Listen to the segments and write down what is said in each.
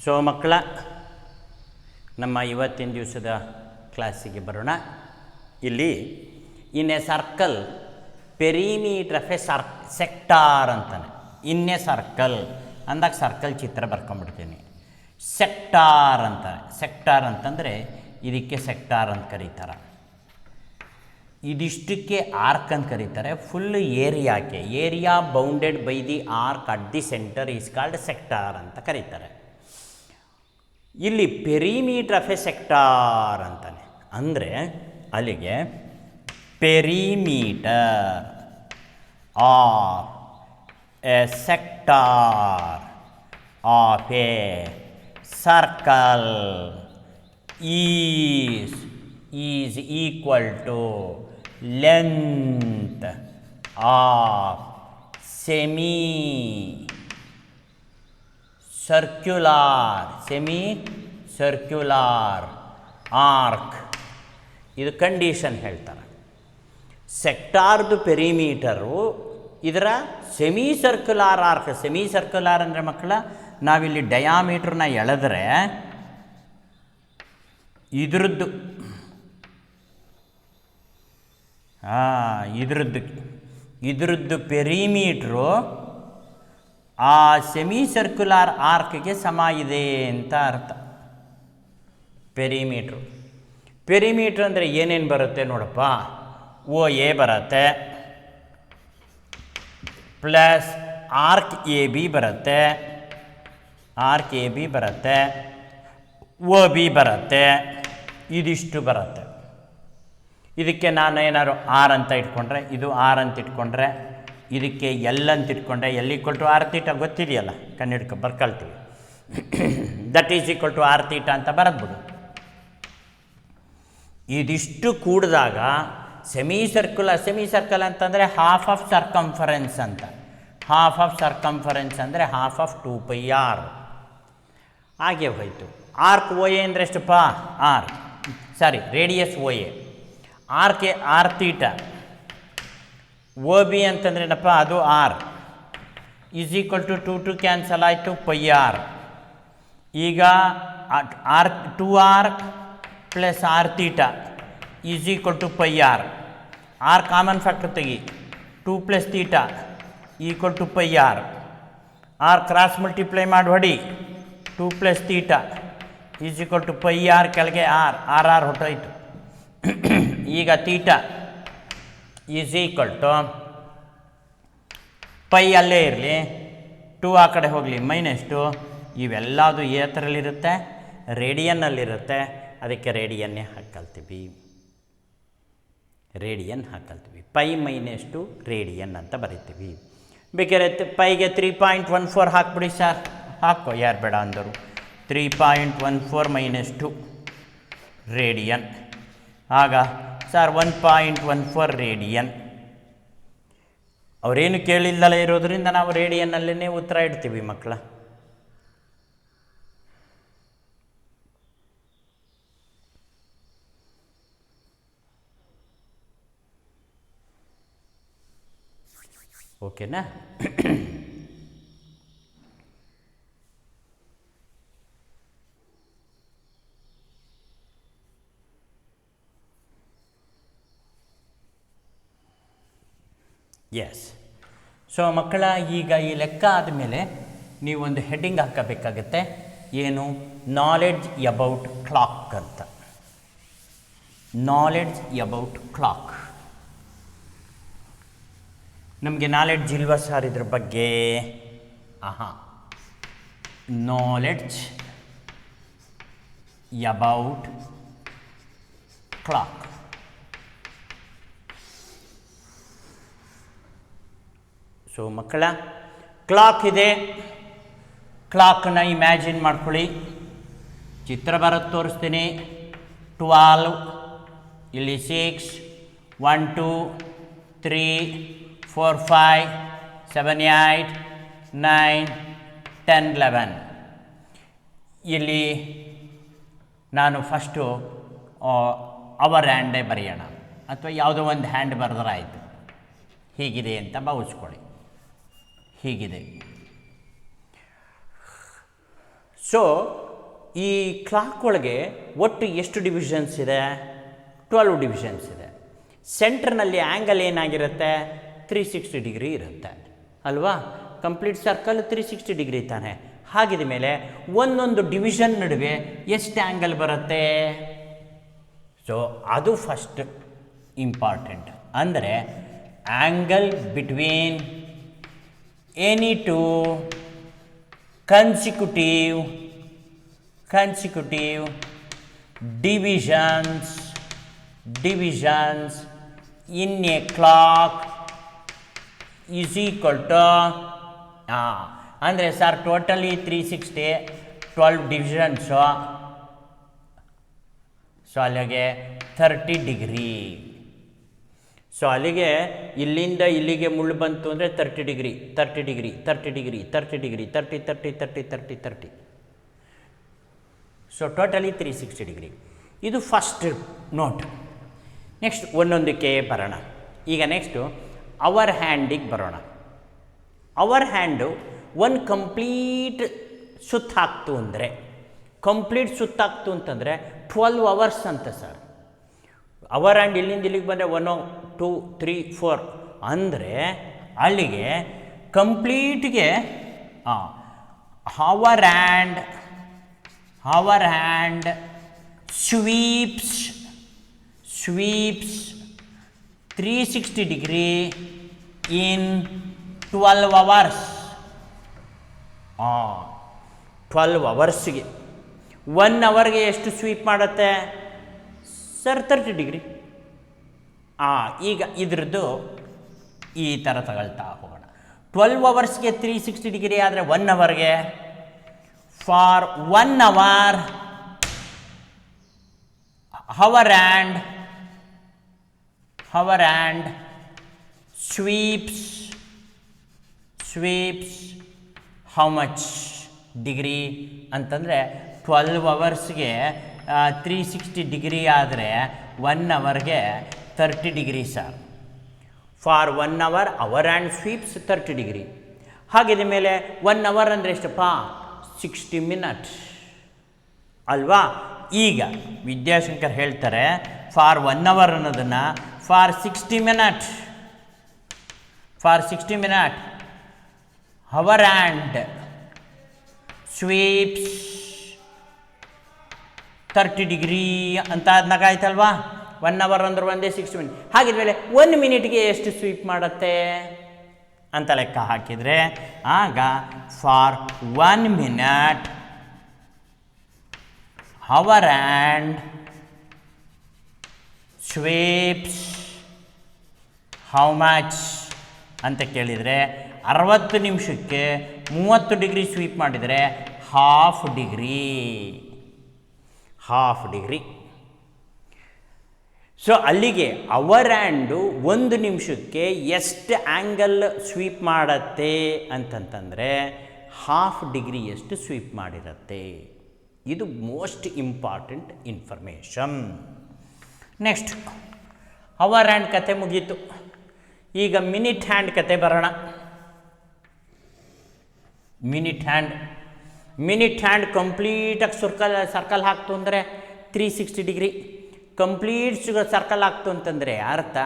So ಮಕ್ಕಳ, ನಮ್ಮ ಇವತ್ತಿನ ದಿವಸದ ಕ್ಲಾಸಿಗೆ ಬರೋಣ. ಇಲ್ಲಿ in a circle perimeter of a sector ಅಂತಾನೆ. ಇನ್ ಎ ಸರ್ಕಲ್ ಅಂದಾಗ ಸರ್ಕಲ್ ಚಿತ್ರ ಬರ್ಕೊಂಡ್ಬಿಡ್ತೀನಿ. ಸೆಕ್ಟಾರ್ ಅಂತಾರೆ. ಸೆಕ್ಟಾರ್ ಅಂತಂದರೆ ಇದಕ್ಕೆ ಸೆಕ್ಟಾರ್ ಅಂತ ಕರೀತಾರೆ. ಇದಿಷ್ಟಕ್ಕೆ ಆರ್ಕ್ ಅಂತ ಕರೀತಾರೆ. ಫುಲ್ ಏರಿಯಾಕ್ಕೆ, area bounded by the arc at the centre is called sector ಅಂತ ಕರೀತಾರೆ. ಇಲ್ಲಿ ಪೆರಿಮೀಟರ್ ಆಫ್ ಎ ಸೆಕ್ಟಾರ್ ಅಂತಾನೆ. ಅಂದರೆ ಅಲ್ಲಿಗೆ perimeter of a sector of a circle is equal to length of semi circular arc. ಇದು condition ಹೇಳ್ತಾರೆ. ಸೆಕ್ಟಾರ್ದು perimeter ಇದರ semi circular arc. Semi circular ಅಂದರೆ ಮಕ್ಕಳ, ನಾವಿಲ್ಲಿ ಡಯಾಮೀಟ್ರನ್ನ ಎಳೆದ್ರೆ ಇದ್ರದ್ದು ಪೆರಿಮೀಟ್ರು ಆ ಸೆಮಿ ಸರ್ಕ್ಯುಲಾರ್ ಆರ್ಕ್ಗೆ ಸಮ ಇದೆ ಅಂತ ಅರ್ಥ. ಪೆರಿಮೀಟ್ರ್ ಅಂದರೆ ಏನೇನು ಬರುತ್ತೆ ನೋಡಪ್ಪ. ಓ ಎ ಬರುತ್ತೆ, ಪ್ಲಸ್ ಆರ್ಕ್ ಎ ಬಿ ಬರುತ್ತೆ, ಓ ಬಿ ಬರುತ್ತೆ, ಇದಿಷ್ಟು ಬರುತ್ತೆ. ಇದಕ್ಕೆ ನಾನು ಏನಾದ್ರು ಆರ್ ಅಂತ ಇಟ್ಕೊಂಡ್ರೆ, ಇದು ಆರ್ ಅಂತ ಇಟ್ಕೊಂಡ್ರೆ, ಇದಕ್ಕೆ ಎಲ್ ಅಂತ ಇಟ್ಕೊಂಡ್ರೆ, L equal to R theta ಗೊತ್ತಿದೆಯಲ್ಲ, ಬರ್ಕೊಳ್ತೀವಿ. That is equal to R theta ಅಂತ ಬರೆದ್ಬಿಡು. ಇದಿಷ್ಟು ಕೂಡಿದಾಗ ಸೆಮಿ ಸರ್ಕಲ್ ಅಂತಂದರೆ ಹಾಫ್ ಆಫ್ ಸರ್ಕಂಫರೆನ್ಸ್ ಅಂತ. ಹಾಫ್ ಆಫ್ ಸರ್ಕಂಫರೆನ್ಸ್ ಅಂದರೆ ಹಾಫ್ ಆಫ್ 2πr. ಹಾಗೆ ಹೋಯಿತು. ಆರ್ಕ್ ಓ ಎ ಅಂದರೆ ಎಷ್ಟಪ್ಪ? Radius O A. R theta. O B ಅಂತಂದ್ರೇನಪ್ಪ? ಅದು R. Is equal to 2 cancel ಆಯಿತು, πr. ಈಗ R 2r plus R theta is equal to πr. R common factor ತೆಗಿ. 2 plus theta equal to πr. R cross multiply ಮಾಡಿ ಹೊಡಿ. 2 plus theta is equal to πr. ಕೆಳಗೆ R ಹೊಟ್ಟೋಯ್ತು. ಈಗ theta is equal to pi ಅಲ್ಲೇ ಇರಲಿ, 2 ಆ ಕಡೆ ಹೋಗಲಿ, -2. ಇವೆಲ್ಲದು ಏತರಲ್ಲಿರುತ್ತೆ? ರೇಡಿಯನ್ನಲ್ಲಿರುತ್ತೆ. ಅದಕ್ಕೆ ರೇಡಿಯನ್ನೇ ಹಾಕ್ಕೊಳ್ತೀವಿ. ಪೈ -2 ರೇಡಿಯನ್ ಅಂತ ಬರಿತೀವಿ. ಬೇಕಾದ್ರೆ ಪೈಗೆ 3.14 ಹಾಕ್ಬಿಡಿ ಸರ್. ಹಾಕೋ, ಯಾರು ಬೇಡ ಅಂದರು. 3.14 -2 ರೇಡಿಯನ್. ಆಗ ಸರ್ 1.14 ರೇಡಿಯನ್. ಅವರೇನು ಕೇಳಿಲ್ಲಲೇ ಇರೋದ್ರಿಂದ ನಾವು ರೇಡಿಯನ್ನಲ್ಲೇ ಉತ್ತರ ಇಡ್ತೀವಿ ಮಕ್ಕಳ. ಓಕೆನಾ? ಎಸ್. ಸೊ ಮಕ್ಕಳ, ಈಗ ಈ ಲೆಕ್ಕ ಆದಮೇಲೆ ನೀವೊಂದು ಹೆಡ್ಡಿಂಗ್ ಹಾಕಬೇಕಾಗತ್ತೆ. ಏನು? ನಾಲೆಡ್ಜ್ ಅಬೌಟ್ ಕ್ಲಾಕ್ ಅಂತ. Knowledge about clock. ನಮಗೆ ನಾಲೆಡ್ಜ್ ಇಲ್ವಾ ಸರ್ ಇದ್ರ ಬಗ್ಗೆ? Knowledge about clock. ಸೊ ಮಕ್ಕಳ, ಕ್ಲಾಕ್ ಇದೆ. ಕ್ಲಾಕ್ನ ಇಮ್ಯಾಜಿನ್ ಮಾಡ್ಕೊಳ್ಳಿ. ಚಿತ್ರ ಬರೋದು ತೋರಿಸ್ತೀನಿ. 12, ಇಲ್ಲಿ 6, 1 2 3 4 5 7 8 9 10 11. ಇಲ್ಲಿ ನಾನು ಫಸ್ಟು ಅವರ್ ಹ್ಯಾಂಡೇ ಬರೆಯೋಣ, ಅಥವಾ ಯಾವುದೋ ಒಂದು ಹ್ಯಾಂಡ್ ಬರೆದ್ರೆ ಆಯಿತು. ಹೀಗಿದೆ ಅಂತ ಭಾವಿಸ್ಕೊಳ್ಳಿ. ಹೀಗಿದೆ. ಸೊ ಈ ಕ್ಲಾಕ್ ಒಳಗೆ ಒಟ್ಟು ಎಷ್ಟು ಡಿವಿಷನ್ಸ್ ಇದೆ? 12 ಡಿವಿಷನ್ಸ್ ಇದೆ. ಸೆಂಟ್ರ್ನಲ್ಲಿ ಆ್ಯಂಗಲ್ ಏನಾಗಿರುತ್ತೆ? 360 ಡಿಗ್ರಿ ಇರುತ್ತೆ ಅಲ್ವಾ? ಕಂಪ್ಲೀಟ್ ಸರ್ಕಲ್ 360 ಡಿಗ್ರಿ ತಾನೆ. ಹಾಗಿದ ಮೇಲೆ ಒಂದೊಂದು ಡಿವಿಷನ್ ನಡುವೆ ಎಷ್ಟು ಆ್ಯಂಗಲ್ ಬರುತ್ತೆ? ಸೊ ಅದು ಫಸ್ಟ್ ಇಂಪಾರ್ಟೆಂಟ್. ಅಂದರೆ angle between any two consecutive divisions in a clock is equal to ಅಂದರೆ ಸರ್ ಟೋಟಲಿ 360 12 ಡಿವಿಷನ್ಸು, ಸೊ ಅಲ್ಲಿಗೆ 30 ಡಿಗ್ರಿ. ಸೊ ಅಲ್ಲಿಗೆ ಇಲ್ಲಿಂದ ಇಲ್ಲಿಗೆ ಮುಳ್ಳು ಬಂತು ಅಂದರೆ 30 degree 30 degree 30 degree 30 degree 30 30 30 30 30. So totally 360 degree. ಇದು ಫಸ್ಟ್ ನೋಟ್. ನೆಕ್ಸ್ಟ್ ಒಂದೊಂದಕ್ಕೆ ಬರೋಣ. ಈಗ ನೆಕ್ಸ್ಟು ಅವರ್ ಹ್ಯಾಂಡಿಗೆ ಬರೋಣ. ಅವರ್ ಹ್ಯಾಂಡು ಒಂದು ಕಂಪ್ಲೀಟ್ ಸುತ್ತ ಹಾಕ್ತು ಅಂದರೆ, ಕಂಪ್ಲೀಟ್ ಸುತ್ತಾಕ್ತು ಅಂತಂದರೆ 12 ಅವರ್ಸ್ ಅಂತ ಸರ್. ಅವರ್ ಹ್ಯಾಂಡ್ ಇಲ್ಲಿಂದ ಇಲ್ಲಿಗೆ ಬಂದರೆ 1 2 3 4 ಅಂದರೆ ಅಲ್ಲಿಗೆ ಕಂಪ್ಲೀಟ್ಗೆ hour hand sweeps 360 degree in 12 hours. 12 ಅವರ್ಸ್ಗೆ 1 ಅವರ್ಗೆ ಎಷ್ಟು ಸ್ವೀಪ್ ಮಾಡುತ್ತೆ ಸರ್? 30 ಡಿಗ್ರಿ. ಈಗ ಇದ್ರದ್ದು ಈ ಥರ ತಗೊಳ್ತಾ ಹೋಗೋಣ. 12 ಅವರ್ಸ್ಗೆ 360 ಡಿಗ್ರಿ ಆದರೆ 1 ಅವರ್ಗೆ, for 1 hour hour hand sweeps how much degree ಅಂತಂದರೆ 12 ಅವರ್ಸ್ಗೆ 360 ಡಿಗ್ರಿ ಆದರೆ 1 ಅವರ್ಗೆ 30 degree sir. For 1 hour hour hand sweeps 30 degree. ಹಾಗಿದ ಮೇಲೆ 1 ಅವರ್ ಅಂದರೆ ಎಷ್ಟಪ್ಪ? 60 ಮಿನಿಟ್ಸ್ ಅಲ್ವಾ? ಈಗ ವಿದ್ಯಾಶಂಕರ್ ಹೇಳ್ತಾರೆ ಫಾರ್ 1 ಅವರ್ ಅನ್ನೋದನ್ನು for 60 minute hour hand sweeps 30 degree ಅಂತ ಆದ್ನಾಗ ಆಯ್ತಲ್ವಾ? 1 ಅವರ್ ಅಂದ್ರೆ ಒಂದೇ 60 ಮಿನಿಟ್. ಹಾಗಿದ್ಮೇಲೆ 1 ಮಿನಿಟ್ಗೆ ಎಷ್ಟು ಸ್ವೀಪ್ ಮಾಡುತ್ತೆ ಅಂತ ಲೆಕ್ಕ ಹಾಕಿದರೆ ಆಗ for 1 minute hour hand sweeps how much ಅಂತ ಕೇಳಿದರೆ 60 ನಿಮಿಷಕ್ಕೆ 30 ಡಿಗ್ರಿ ಸ್ವೀಪ್ ಮಾಡಿದರೆ ಹಾಫ್ ಡಿಗ್ರಿ. ಸೊ ಅಲ್ಲಿಗೆ ಅವರ್ ಹ್ಯಾಂಡು 1 ನಿಮಿಷಕ್ಕೆ ಎಷ್ಟು ಆ್ಯಂಗಲ್ ಸ್ವೀಪ್ ಮಾಡತ್ತೆ ಅಂತಂತಂದರೆ ಹಾಫ್ ಡಿಗ್ರಿಯಷ್ಟು ಸ್ವೀಪ್ ಮಾಡಿರುತ್ತೆ. ಇದು most important information. Next hour hand ಕತೆ ಮುಗೀತು. ಈಗ ಮಿನಿಟ್ ಹ್ಯಾಂಡ್ ಕತೆ ಬರೋಣ. ಮಿನಿಟ್ ಹ್ಯಾಂಡ್ ಕಂಪ್ಲೀಟಾಗಿ ಸರ್ಕಲ್ ಹಾಕ್ತು ಅಂದರೆ 360 ಡಿಗ್ರಿ. ಕಂಪ್ಲೀಟ್ ಸರ್ಕಲ್ ಆಗ್ತು ಅಂತಂದರೆ ಅರ್ಥ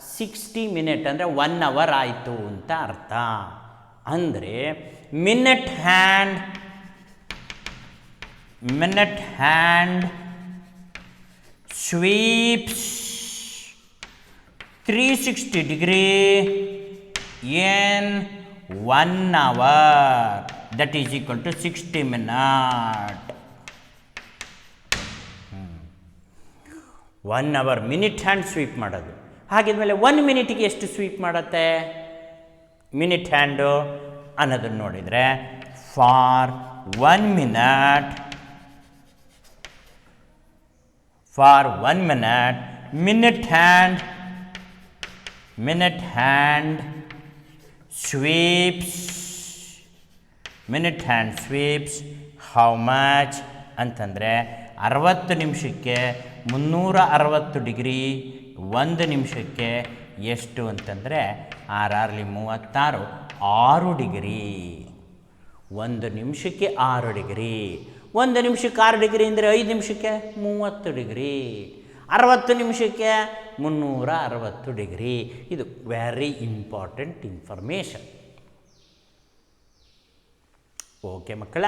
60 ಮಿನಿಟ್ ಅಂದರೆ 1 ಅವರ್ ಆಯಿತು ಅಂತ ಅರ್ಥ. ಅಂದರೆ minute hand sweeps 360 degree in 1 hour, that is equal to 60 minute. 1 hour minute hand sweep ಮಾಡೋದು. ಹಾಗಿದ್ಮೇಲೆ 1 ಮಿನಿಟಿಗೆ ಎಷ್ಟು ಸ್ವೀಪ್ ಮಾಡುತ್ತೆ ಮಿನಿಟ್ ಹ್ಯಾಂಡು ಅನ್ನೋದನ್ನು ನೋಡಿದರೆ for 1 minute minute hand sweeps how much ಅಂತಂದರೆ 60 ನಿಮಿಷಕ್ಕೆ 360 ಡಿಗ್ರಿ. 1 ನಿಮಿಷಕ್ಕೆ ಎಷ್ಟು ಅಂತಂದರೆ 6 36 6 ಡಿಗ್ರಿ. 1 ನಿಮಿಷಕ್ಕೆ 6 ಡಿಗ್ರಿ. 1 ನಿಮಿಷಕ್ಕೆ 6 ಡಿಗ್ರಿ ಅಂದರೆ 5 ನಿಮಿಷಕ್ಕೆ 30 ಡಿಗ್ರಿ, 60 ನಿಮಿಷಕ್ಕೆ 360 ಡಿಗ್ರಿ. ಇದು ವೆರಿ ಇಂಪಾರ್ಟೆಂಟ್ ಇನ್ಫಾರ್ಮೇಷನ್. ಓಕೆ ಮಕ್ಕಳ,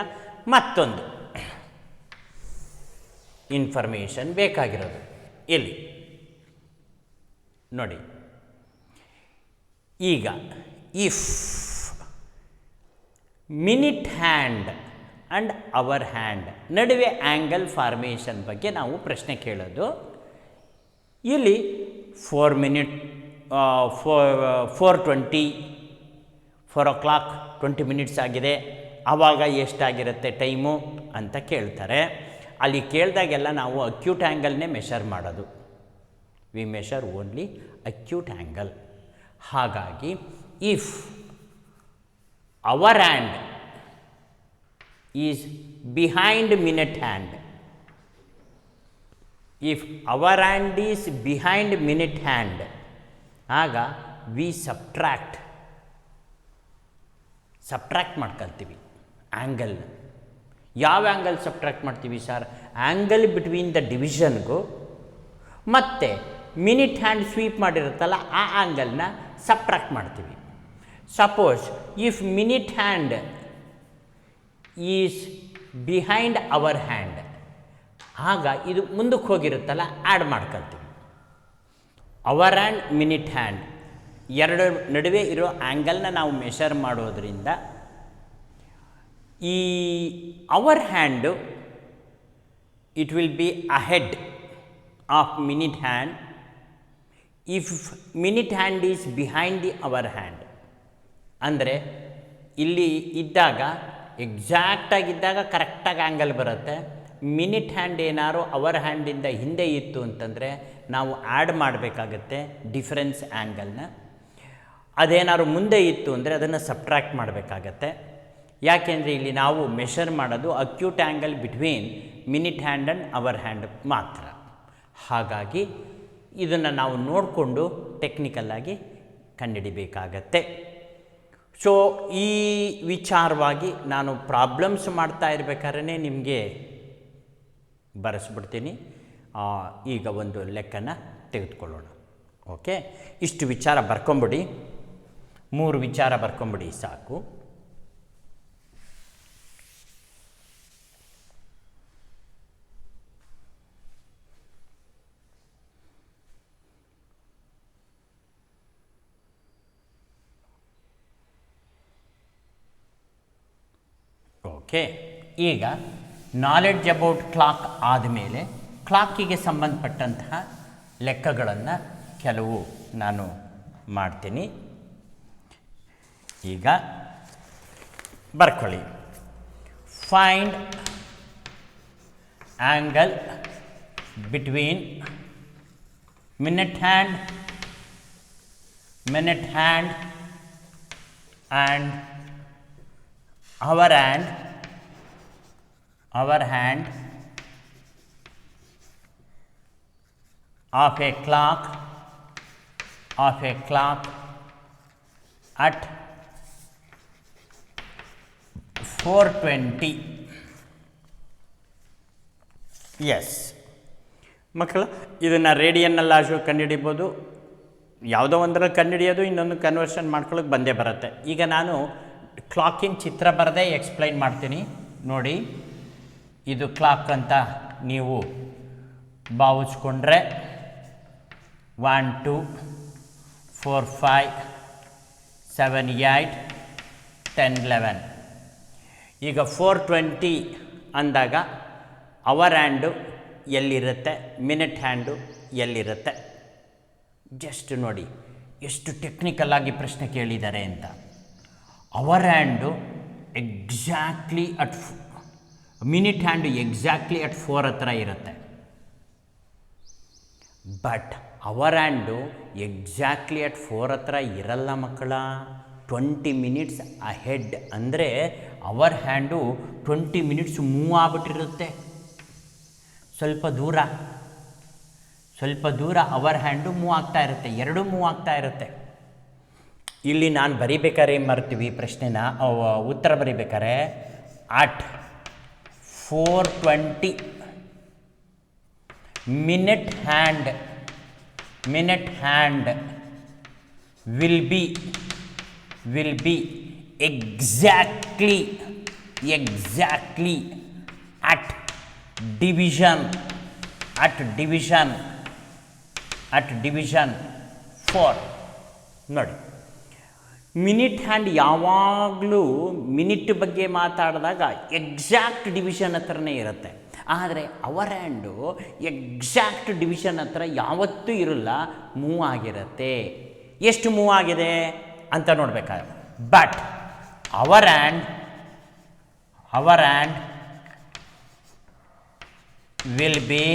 ಮತ್ತೊಂದು ಇನ್ಫಾರ್ಮೇಷನ್ ಬೇಕಾಗಿರೋದು ಎಲ್ಲಿ ನೋಡಿ. ಈಗ if minute hand and hour hand ನಡುವೆ ಆ್ಯಂಗಲ್ ಫಾರ್ಮೇಷನ್ ಬಗ್ಗೆ ನಾವು ಪ್ರಶ್ನೆ ಕೇಳೋದು. ಇಲ್ಲಿ 4 ಮಿನಿಟ್ 4:20 4 o'clock 20 ಮಿನಿಟ್ಸ್ ಆಗಿದೆ, ಆವಾಗ ಎಷ್ಟಾಗಿರುತ್ತೆ ಟೈಮು ಅಂತ ಕೇಳ್ತಾರೆ. ಅಲ್ಲಿ ಕೇಳಿದಾಗೆಲ್ಲ ನಾವು ಅಕ್ಯೂಟ್ ಆ್ಯಂಗಲ್ನೇ ಮೆಷರ್ ಮಾಡೋದು. We measure only acute angle. ಹಾಗಾಗಿ if hour hand is behind minute hand, if hour hand is behind minute hand, ಆಗ ವಿ ಸಬ್ಟ್ರ್ಯಾಕ್ಟ್ ಮಾಡ್ಕೊಳ್ತೀವಿ ಆ್ಯಂಗಲ್. ಯಾವ ಆ್ಯಂಗಲ್ ಸಬ್ಟ್ರ್ಯಾಕ್ಟ್ ಮಾಡ್ತೀವಿ ಸರ್? ಆ್ಯಂಗಲ್ ಬಿಟ್ವೀನ್ ದ ಡಿವಿಷನ್ಗೂ ಮತ್ತು ಮಿನಿಟ್ ಹ್ಯಾಂಡ್ ಸ್ವೀಪ್ ಮಾಡಿರುತ್ತಲ್ಲ ಆ ಆ್ಯಂಗಲ್ನ ಸಬ್ಟ್ರ್ಯಾಕ್ಟ್ ಮಾಡ್ತೀವಿ. Suppose if minute hand is behind hour hand, ಆಗ ಇದು ಮುಂದಕ್ಕೆ ಹೋಗಿರುತ್ತಲ್ಲ ಆ್ಯಡ್ ಮಾಡ್ಕೊಳ್ತೀವಿ. ಅವರ್ ಹ್ಯಾಂಡ್ ಮಿನಿಟ್ ಹ್ಯಾಂಡ್ ಎರಡು ನಡುವೆ ಇರೋ ಆ್ಯಂಗಲ್ನ ನಾವು ಮೆಷರ್ ಮಾಡೋದ್ರಿಂದ ಈ hour hand it will be ahead of minute hand if minute hand is behind the hour hand. ಅಂದರೆ ಇಲ್ಲಿ ಇದ್ದಾಗ ಎಕ್ಸಾಕ್ಟಾಗಿದ್ದಾಗ ಕರೆಕ್ಟಾಗಿ ಆ್ಯಂಗಲ್ ಬರುತ್ತೆ. ಮಿನಿಟ್ ಹ್ಯಾಂಡ್ ಏನಾದ್ರು ಅವರ್ ಹ್ಯಾಂಡಿಂದ ಹಿಂದೆ ಇತ್ತು ಅಂತಂದರೆ ನಾವು ಆ್ಯಡ್ ಮಾಡಬೇಕಾಗತ್ತೆ ಡಿಫರೆನ್ಸ್ ಆ್ಯಂಗಲ್ನ. ಅದೇನಾದ್ರು ಮುಂದೆ ಇತ್ತು ಅಂದರೆ ಅದನ್ನು ಸಬ್ಟ್ರ್ಯಾಕ್ಟ್ ಮಾಡಬೇಕಾಗತ್ತೆ. ಯಾಕೆಂದರೆ ಇಲ್ಲಿ ನಾವು ಮೆಷರ್ ಮಾಡೋದು acute angle between minute hand and hour hand ಮಾತ್ರ. ಹಾಗಾಗಿ ಇದನ್ನು ನಾವು ನೋಡಿಕೊಂಡು ಟೆಕ್ನಿಕಲ್ಲಾಗಿ ಕಂಡುಹಿಡಿಬೇಕಾಗತ್ತೆ. ಸೊ ಈ ವಿಚಾರವಾಗಿ ನಾನು ಪ್ರಾಬ್ಲಮ್ಸ್ ಮಾಡ್ತಾ ಇರಬೇಕಾದ್ರೆ ನಿಮಗೆ ಬರೆಸ್ಬಿಡ್ತೀನಿ. ಈಗ ಒಂದು ಲೆಕ್ಕನ ತೆಗೆದುಕೊಳ್ಳೋಣ. ಓಕೆ, ಇಷ್ಟು ವಿಚಾರ ಬರ್ಕೊಂಬಿಡಿ, 3 ವಿಚಾರ ಬರ್ಕೊಂಬಿಡಿ ಸಾಕು. ಓಕೆ, ಈಗ ನಾಲೆಡ್ಜ್ ಅಬೌಟ್ ಕ್ಲಾಕ್ ಆದಮೇಲೆ ಕ್ಲಾಕಿಗೆ ಸಂಬಂಧಪಟ್ಟಂತಹ ಲೆಕ್ಕಗಳನ್ನು ಕೆಲವು ನಾನು ಮಾಡ್ತೀನಿ. ಈಗ ಬರ್ಕೊಳ್ಳಿ. Find angle between minute hand and hour hand of a clock at 4:20. Yes ಮಕ್ಕಳು, ಇದನ್ನು ರೇಡಿಯನ್ನಲ್ಲಾದರೂ ಕಂಡುಹಿಡಿಬೋದು, ಯಾವುದೋ ಒಂದರಲ್ಲಿ ಕಂಡುಹಿಡಿಯೋದು, ಇನ್ನೊಂದು ಕನ್ವರ್ಷನ್ ಮಾಡ್ಕೊಳ್ಳೋಕೆ ಬಂದೇ ಬರುತ್ತೆ. ಈಗ ನಾನು ಕ್ಲಾಕಿನ ಚಿತ್ರ ಬರದೇ ಎಕ್ಸ್ಪ್ಲೈನ್ ಮಾಡ್ತೀನಿ ನೋಡಿ. ಇದು ಕ್ಲಾಕ್ ಅಂತ ನೀವು ಭಾವಿಸ್ಕೊಂಡ್ರೆ 1 2 4 5 7 8 10 11. ಈಗ 4:20 ಅಂದಾಗ ಅವರ್ ಹ್ಯಾಂಡು ಎಲ್ಲಿರುತ್ತೆ, ಮಿನಿಟ್ ಹ್ಯಾಂಡು ಎಲ್ಲಿರುತ್ತೆ? ಜಸ್ಟ್ ನೋಡಿ ಎಷ್ಟು ಟೆಕ್ನಿಕಲ್ಲಾಗಿ ಪ್ರಶ್ನೆ ಕೇಳಿದ್ದಾರೆ ಅಂತ. Hour hand exactly at minute hand exactly at 4 ಹತ್ರ ಇರುತ್ತೆ. But hour hand exactly at 4 ಹತ್ರ ಇರಲ್ಲ ಮಕ್ಕಳ. 20 ಮಿನಿಟ್ಸ್ ಅಹೆಡ್ ಅಂದರೆ ಅವರ್ ಹ್ಯಾಂಡು 20 ಮಿನಿಟ್ಸ್ ಮೂವ್ ಆಗ್ಬಿಟ್ಟಿರುತ್ತೆ. ಸ್ವಲ್ಪ ದೂರ ಅವರ್ ಹ್ಯಾಂಡು ಮೂವ್ ಆಗ್ತಾ ಇರುತ್ತೆ, ಎರಡೂ ಮೂವ್ ಆಗ್ತಾ ಇರುತ್ತೆ. ಇಲ್ಲಿ ನಾನು ಬರಿಬೇಕಾದ್ರೆ ಏನು ಮಾಡ್ತೀವಿ ಪ್ರಶ್ನೆನ, ಉತ್ತರ ಬರಿಬೇಕಾದ್ರೆ at 420 minute hand will be exactly at division 4. ನೋಡಿ, ಮಿನಿಟ್ ಹ್ಯಾಂಡ್ ಯಾವಾಗಲೂ ಮಿನಿಟ್ ಬಗ್ಗೆ ಮಾತಾಡಿದಾಗ ಎಕ್ಸಾಕ್ಟ್ ಡಿವಿಷನ್ ಹತ್ರನೇ ಇರುತ್ತೆ. ಆದರೆ ಅವರ್ ಹ್ಯಾಂಡು ಎಕ್ಸಾಕ್ಟ್ ಡಿವಿಷನ್ ಹತ್ರ ಯಾವತ್ತೂ ಇರಲ್ಲ, ಮೂವ್ ಆಗಿರುತ್ತೆ. ಎಷ್ಟು ಮೂವ್ ಆಗಿದೆ ಅಂತ ನೋಡಬೇಕಾದ್ರೆ, but hour hand will be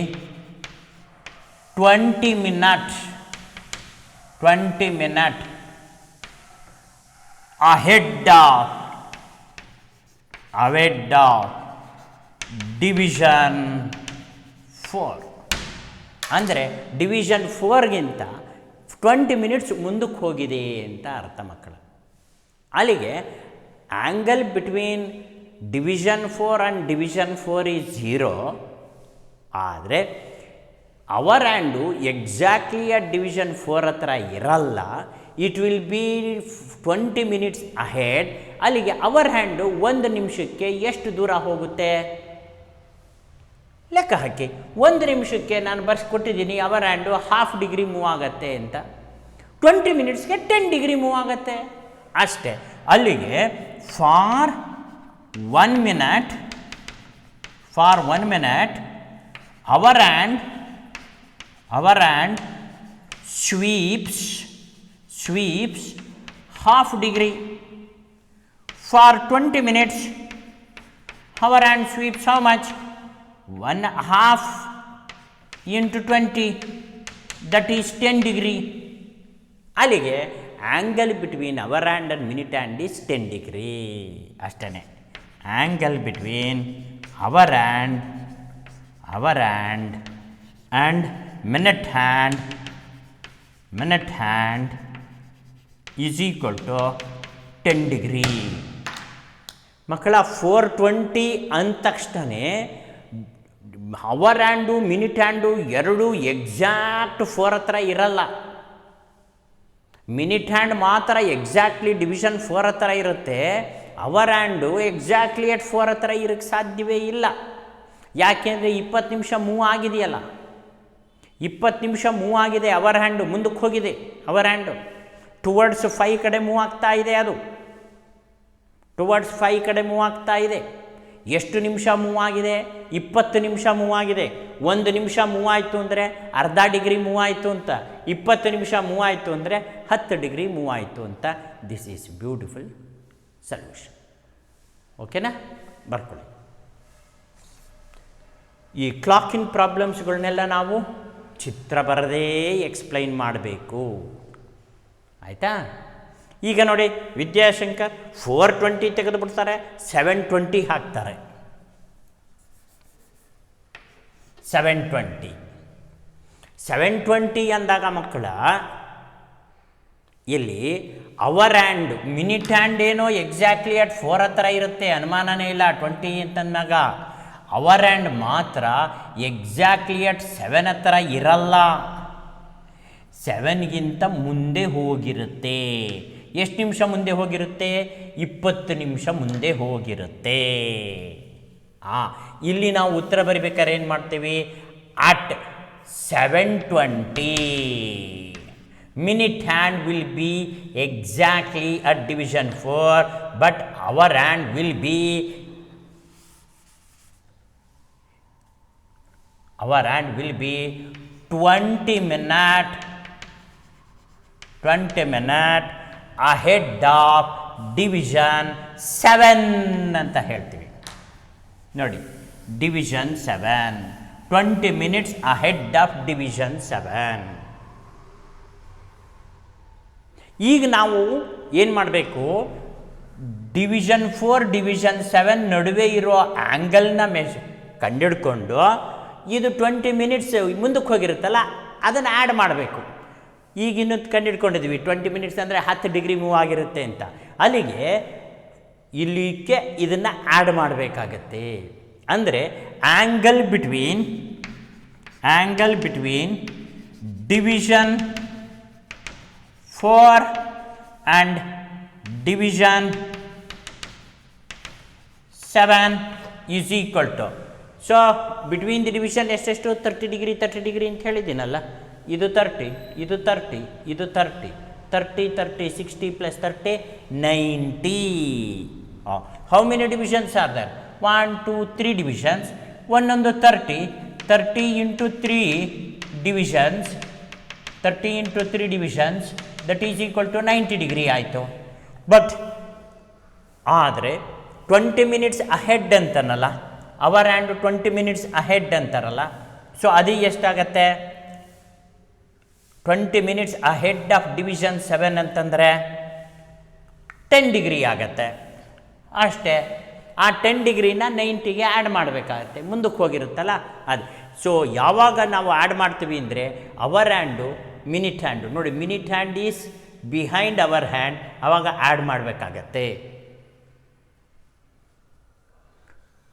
20 minutes ahead of division 4. ಅಂದರೆ ಡಿವಿಷನ್ 4ಗಿಂತ 20 ಮಿನಿಟ್ಸ್ ಮುಂದಕ್ಕೆ ಹೋಗಿದೆ ಅಂತ ಅರ್ಥ ಮಕ್ಕಳು. ಅಲ್ಲಿಗೆ angle between division 4 and division 4 is 0. ಆದರೆ hour hand exactly at division 4 ಹತ್ರ ಇರಲ್ಲ, it will be 20 minutes ahead. ಅಲ್ಲಿಗೆ ಅವರ್ ಹ್ಯಾಂಡು 1 ನಿಮಿಷಕ್ಕೆ ಎಷ್ಟು ದೂರ ಹೋಗುತ್ತೆ ಲೆಕ್ಕ ಹಾಕಿ. 1 ನಿಮಿಷಕ್ಕೆ ನಾನು ಬರ್ಸ್ಕೊಟ್ಟಿದ್ದೀನಿ ಅವರ್ ಹ್ಯಾಂಡು 1/2 ಡಿಗ್ರಿ ಮೂವ್ ಆಗುತ್ತೆ ಅಂತ, 20 ಮಿನಿಟ್ಸ್ಗೆ 10 ಡಿಗ್ರಿ ಮೂವ್ ಆಗುತ್ತೆ ಅಷ್ಟೇ. ಅಲ್ಲಿಗೆ for 1 minute hour hand sweeps 1/2 degree. For 20 minutes our hand sweeps how much? 1/2 into 20, that is 10 degree. ಅಲ್ಲಿಗೆ angle between hour hand and minute hand is 10 degree ಅಷ್ಟೇ. Angle between hour hand and minute hand is equal to 10 degree. ಮಕ್ಕಳ 420 ಅಂದ ತಕ್ಷಣ hour hand minute hand ಎರಡೂ exact 4 ಹತ್ರ ಇರಲ್ಲ. Minute hand ಮಾತ್ರ exactly division 4 ಹತ್ರ ಇರುತ್ತೆ, ಅವರ್ ಹ್ಯಾಂಡು ಎಕ್ಸಾಕ್ಟ್ಲಿ ಅಟ್ 4 ಹತ್ರ ಇರೋಕ್ಕೆ ಸಾಧ್ಯವೇ ಇಲ್ಲ. ಯಾಕೆಂದರೆ 20 ನಿಮಿಷ ಮೂವ್ ಆಗಿದೆಯಲ್ಲ, 20 ನಿಮಿಷ ಮೂವ್ ಆಗಿದೆ, ಅವರ್ ಹ್ಯಾಂಡು ಮುಂದಕ್ಕೆ ಹೋಗಿದೆ. ಅವರ್ ಹ್ಯಾಂಡು ಟುವರ್ಡ್ಸ್ 5 ಕಡೆ ಮೂವ್ ಆಗ್ತಾ ಇದೆ, ಅದು ಟುವರ್ಡ್ಸ್ 5 ಕಡೆ ಮೂವ್ ಆಗ್ತಾ ಇದೆ. ಎಷ್ಟು ನಿಮಿಷ ಮೂವ್ ಆಗಿದೆ? 20 ನಿಮಿಷ ಮೂವ್ ಆಗಿದೆ. 1 ನಿಮಿಷ ಮೂವ್ ಆಯಿತು ಅಂದರೆ ಅರ್ಧ ಡಿಗ್ರಿ ಮೂವ್ ಆಯಿತು ಅಂತ, 20 ನಿಮಿಷ ಮೂವ್ ಆಯಿತು ಅಂದರೆ 10 ಡಿಗ್ರಿ ಮೂವ್ ಆಯಿತು ಅಂತ. This is beautiful solution. ಓಕೆನಾ? ಬರ್ಕೊಳ್ಳಿ. ಈ ಕ್ಲಾಕಿನ ಪ್ರಾಬ್ಲಮ್ಸ್ಗಳನ್ನೆಲ್ಲ ನಾವು ಚಿತ್ರ ಬರದೇ ಎಕ್ಸ್ಪ್ಲೈನ್ ಮಾಡಬೇಕು, ಆಯಿತಾ? ಈಗ ನೋಡಿ, ವಿದ್ಯಾಶಂಕರ್ 420 ತೆಗೆದುಬಿಡ್ತಾರೆ, 720 ಹಾಕ್ತಾರೆ. 720 ಅಂದಾಗ ಮಕ್ಕಳ ಇಲ್ಲಿ ಅವರ್ ಹ್ಯಾಂಡ್ ಮಿನಿಟ್ ಹ್ಯಾಂಡ್ ಏನೋ ಎಕ್ಸಾಕ್ಟ್ಲಿ ಅಟ್ 4 ಹತ್ರ ಇರುತ್ತೆ, ಅನುಮಾನನೇ ಇಲ್ಲ. 20 ಅಂತಂದಾಗ ಅವರ್ ಹ್ಯಾಂಡ್ ಮಾತ್ರ ಎಕ್ಸಾಕ್ಟ್ಲಿ ಅಟ್ 7 ಹತ್ರ ಇರಲ್ಲ, 7ಗಿಂತ ಮುಂದೆ ಹೋಗಿರುತ್ತೆ. ಎಷ್ಟು ನಿಮಿಷ ಮುಂದೆ ಹೋಗಿರುತ್ತೆ? 20 ನಿಮಿಷ ಮುಂದೆ ಹೋಗಿರುತ್ತೆ. ಇಲ್ಲಿ ನಾವು ಉತ್ತರ ಬರಿಬೇಕಾದ್ರೆ ಏನು ಮಾಡ್ತೀವಿ? At 720 minute hand will be exactly at division 4, but hour hand will be 20 minute ahead of division 7 ಅಂತ ಹೇಳ್ತೀವಿ. ನೋಡಿ, division 7, 20 minutes ahead of division 7. ಈಗ ನಾವು ಏನು ಮಾಡಬೇಕು? ಡಿವಿಷನ್ 4 ಡಿವಿಷನ್ 7 ನಡುವೆ ಇರೋ ಆ್ಯಂಗಲ್ನ ಕಂಡಿಡ್ಕೊಂಡು, ಇದು 20 ಮಿನಿಟ್ಸ್ ಮುಂದಕ್ಕೆ ಹೋಗಿರುತ್ತಲ್ಲ, ಅದನ್ನು ಆ್ಯಡ್ ಮಾಡಬೇಕು. ಈಗ ಇನ್ನೊಂದು ಕಂಡಿಡ್ಕೊಂಡಿದ್ವಿ, 20 ಮಿನಿಟ್ಸ್ ಅಂದರೆ 10 ಡಿಗ್ರಿ ಮೂವ್ ಆಗಿರುತ್ತೆ ಅಂತ. ಅಲ್ಲಿಗೆ ಇಲ್ಲಿಗೆ ಇದನ್ನು ಆ್ಯಡ್ ಮಾಡಬೇಕಾಗತ್ತೆ. ಅಂದರೆ angle between division 4 and division 7 is equal to, so between the division ಎಷ್ಟೆಷ್ಟು 30 ಡಿಗ್ರಿ ಅಂತ ಹೇಳಿದ್ದೀನಲ್ಲ, ಇದು 30, ಇದು 30, ಇದು 30, 30, 30, 60 plus 30, 90. How many divisions are there? 1, 2, 3 divisions. ಒಂದೊಂದು 30 into 3 divisions, 30 into 3 divisions, that is equal to 90 degree ಆಯಿತು. ಬಟ್ ಆದರೆ 20 minutes ahead ಅಂತನಲ್ಲ, hour and 20 minutes ahead ಅಂತಾರಲ್ಲ, ಸೊ ಅದು ಎಷ್ಟಾಗತ್ತೆ? 20 minutes ahead of division 7 ಅಂತಂದರೆ 10 ಡಿಗ್ರಿ ಆಗತ್ತೆ ಅಷ್ಟೇ. ಆ 10 ಡಿಗ್ರಿನ 90ಗೆ ಆ್ಯಡ್ ಮಾಡಬೇಕಾಗತ್ತೆ, ಮುಂದಕ್ಕೆ ಹೋಗಿರುತ್ತಲ್ಲ ಅದು. ಸೊ ಯಾವಾಗ ನಾವು ಆ್ಯಡ್ ಮಾಡ್ತೀವಿ ಅಂದರೆ ಅವರ್ ಹ್ಯಾಂಡು ಮಿನಿಟ್ ಹ್ಯಾಂಡು, ನೋಡಿ minute hand is behind hour hand, ಆವಾಗ ಆ್ಯಡ್ ಮಾಡಬೇಕಾಗತ್ತೆ.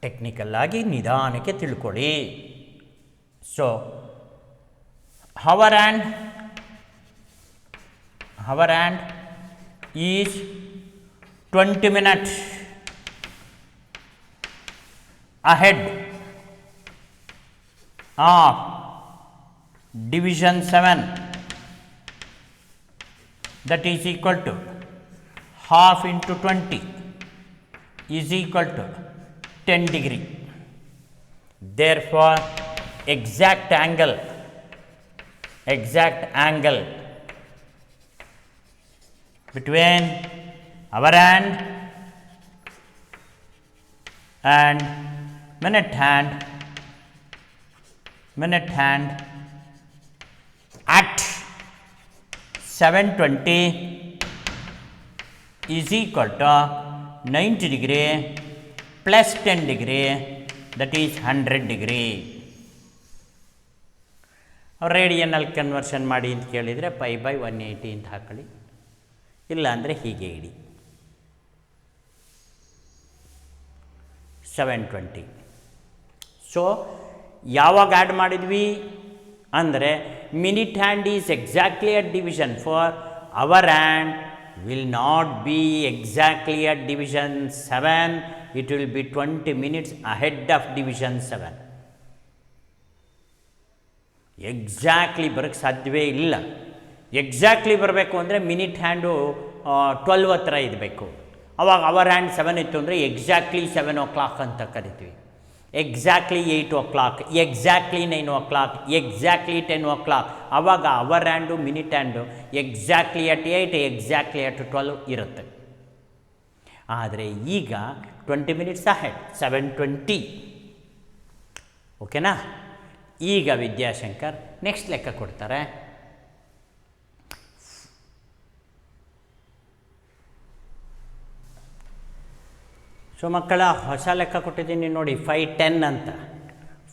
ಟೆಕ್ನಿಕಲ್ಲಾಗಿ ನಿಧಾನಕ್ಕೆ ತಿಳ್ಕೊಳ್ಳಿ. So hour hand is 20 minutes ahead of division 7, that is equal to half into 20 is equal to 10 degree. Therefore exact angle between our hand and minute hand at 7:20 is equal to 90 degree plus 10 degree, that is 100 degree. ರೇಡಿಯನ್ನಲ್ಲಿ conversion ಮಾಡಿ ಅಂತ ಕೇಳಿದರೆ π/180 ಅಂತ ಹಾಕೊಳ್ಳಿ, ಇಲ್ಲ ಅಂದರೆ ಹೀಗೆ ಇಡಿ 720. So ಯಾವಾಗ add ಮಾಡಿದ್ವಿ ಅಂದರೆ minute hand is exactly at division 4, hour hand will not be exactly at division 7, it will be 20 minutes ahead of division 7. Exactly ಬರೋಕ್ಕೆ ಸಾಧ್ಯವೇ ಇಲ್ಲ. ಎಕ್ಸಾಕ್ಟ್ಲಿ ಬರಬೇಕು ಅಂದರೆ ಮಿನಿಟ್ ಹ್ಯಾಂಡು 12 ಹತ್ರ ಇರಬೇಕು. ಅವಾಗ ಅವರ್ ಹ್ಯಾಂಡ್ 7 ಇತ್ತು ಅಂದರೆ ಎಕ್ಸಾಕ್ಟ್ಲಿ 7 o'clock ಅಂತ ಕರಿತೀವಿ, exactly 8 o'clock, exactly 9 o'clock, exactly 10 o'clock. ಆವಾಗ hour hand minute hand exactly at 8, exactly at 12 ಇರುತ್ತೆ. ಆದರೆ ಈಗ 20 minutes ಅಹೆಡ್ 7:20. ಓಕೆನಾ? ಈಗ ವಿದ್ಯಾಶಂಕರ್ ನೆಕ್ಸ್ಟ್ ಲೆಕ್ಕ ಕೊಡ್ತಾರೆ. ಸೊ ಮಕ್ಕಳ ಹೊಸ ಲೆಕ್ಕ ಕೊಟ್ಟಿದ್ದೀನಿ ನೋಡಿ, 5:10 ಅಂತ.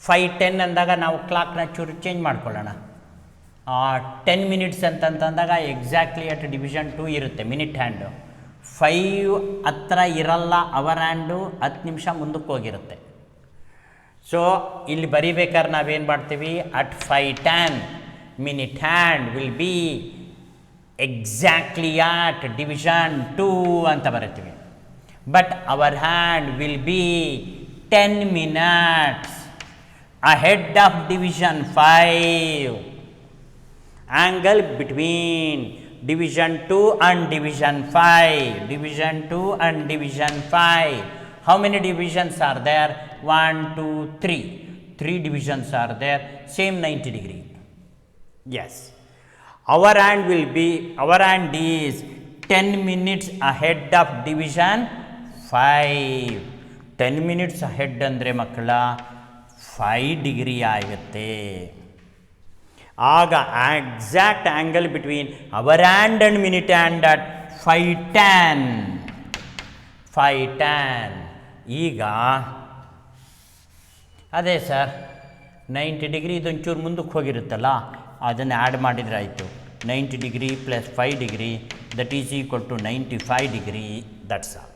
5:10 ಅಂದಾಗ ನಾವು ಕ್ಲಾಕ್ನ ಚೂರು ಚೇಂಜ್ ಮಾಡ್ಕೊಳ್ಳೋಣ. 10 minutes ಅಂತಂದಾಗ ಎಕ್ಸಾಕ್ಟ್ಲಿ ಅಟ್ ಡಿವಿಷನ್ 2 ಇರುತ್ತೆ ಮಿನಿಟ್ ಹ್ಯಾಂಡು. 5 ಹತ್ರ ಇರಲ್ಲ ಅವರ್ ಹ್ಯಾಂಡು, 10 ನಿಮಿಷ ಮುಂದಕ್ಕೆ ಹೋಗಿರುತ್ತೆ. ಸೊ ಇಲ್ಲಿ ಬರಿಬೇಕಾದ್ರೆ ನಾವೇನು ಮಾಡ್ತೀವಿ, at 5:10 minute hand will be exactly at division 2 ಅಂತ ಬರಿತೀವಿ. But our hand will be 10 minutes ahead of division 5. Angle between division 2 and division 5. Division 2 and division 5. How many divisions are there? 1, 2, 3. 3 divisions are there. Same 90 degree. Yes. Our hand is 10 minutes ahead of division 5. 10 minutes ahead ಅಂದರೆ ಮಕ್ಕಳ 5 degree ಆಗುತ್ತೆ. ಆಗ exact angle between hour hand and minute hand at 5:10. ಈಗ ಅದೇ sir 90 degree ಇದೊಂಚೂರು ಮುಂದಕ್ಕೆ ಹೋಗಿರುತ್ತಲ್ಲ, ಅದನ್ನು add ಮಾಡಿದರೆ ಆಯಿತು. 90 degree plus 5 degree, that is equal to 95 degree, that's all.